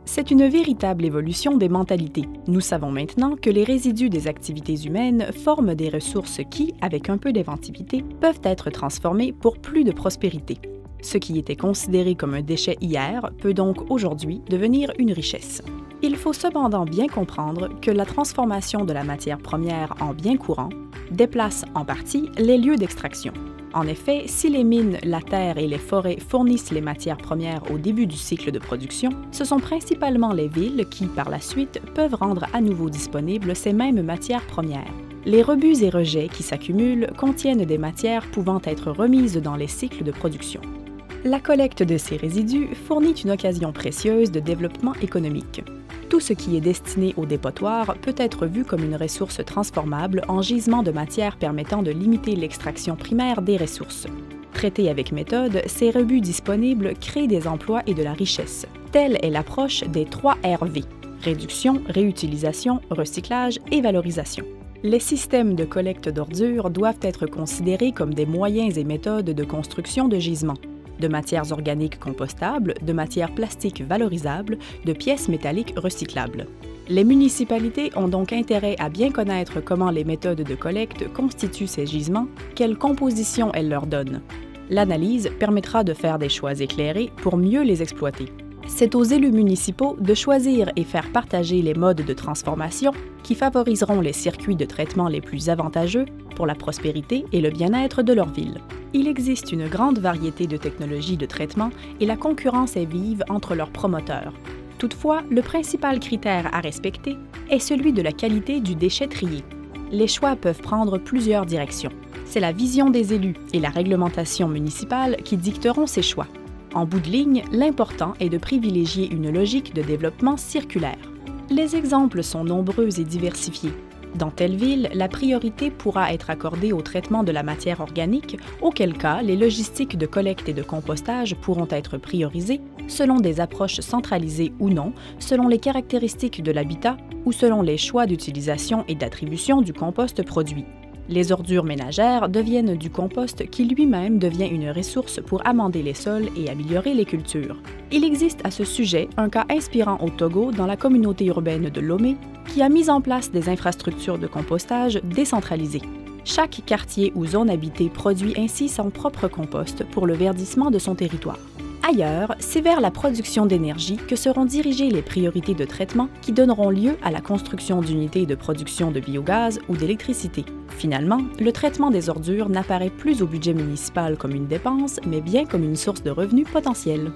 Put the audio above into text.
C'est une véritable évolution des mentalités. Nous savons maintenant que les résidus des activités humaines forment des ressources qui, avec un peu d'inventivité, peuvent être transformées pour plus de prospérité. Ce qui était considéré comme un déchet hier peut donc aujourd'hui devenir une richesse. Il faut cependant bien comprendre que la transformation de la matière première en bien courant déplace en partie les lieux d'extraction. En effet, si les mines, la terre et les forêts fournissent les matières premières au début du cycle de production, ce sont principalement les villes qui, par la suite, peuvent rendre à nouveau disponibles ces mêmes matières premières. Les rebuts et rejets qui s'accumulent contiennent des matières pouvant être remises dans les cycles de production. La collecte de ces résidus fournit une occasion précieuse de développement économique. Tout ce qui est destiné au dépotoir peut être vu comme une ressource transformable en gisement de matière permettant de limiter l'extraction primaire des ressources. Traités avec méthode, ces rebuts disponibles créent des emplois et de la richesse. Telle est l'approche des 3 RV: réduction, réutilisation, recyclage et valorisation. Les systèmes de collecte d'ordures doivent être considérés comme des moyens et méthodes de construction de gisements, de matières organiques compostables, de matières plastiques valorisables, de pièces métalliques recyclables. Les municipalités ont donc intérêt à bien connaître comment les méthodes de collecte constituent ces gisements, quelle composition elles leur donnent. L'analyse permettra de faire des choix éclairés pour mieux les exploiter. C'est aux élus municipaux de choisir et faire partager les modes de transformation qui favoriseront les circuits de traitement les plus avantageux pour la prospérité et le bien-être de leur ville. Il existe une grande variété de technologies de traitement et la concurrence est vive entre leurs promoteurs. Toutefois, le principal critère à respecter est celui de la qualité du déchet trié. Les choix peuvent prendre plusieurs directions. C'est la vision des élus et la réglementation municipale qui dicteront ces choix. En bout de ligne, l'important est de privilégier une logique de développement circulaire. Les exemples sont nombreux et diversifiés. Dans telle ville, la priorité pourra être accordée au traitement de la matière organique, auquel cas les logistiques de collecte et de compostage pourront être priorisées selon des approches centralisées ou non, selon les caractéristiques de l'habitat ou selon les choix d'utilisation et d'attribution du compost produit. Les ordures ménagères deviennent du compost qui lui-même devient une ressource pour amender les sols et améliorer les cultures. Il existe à ce sujet un cas inspirant au Togo dans la communauté urbaine de Lomé qui a mis en place des infrastructures de compostage décentralisées. Chaque quartier ou zone habitée produit ainsi son propre compost pour le verdissement de son territoire. Ailleurs, c'est vers la production d'énergie que seront dirigées les priorités de traitement qui donneront lieu à la construction d'unités de production de biogaz ou d'électricité. Finalement, le traitement des ordures n'apparaît plus au budget municipal comme une dépense, mais bien comme une source de revenus potentiels.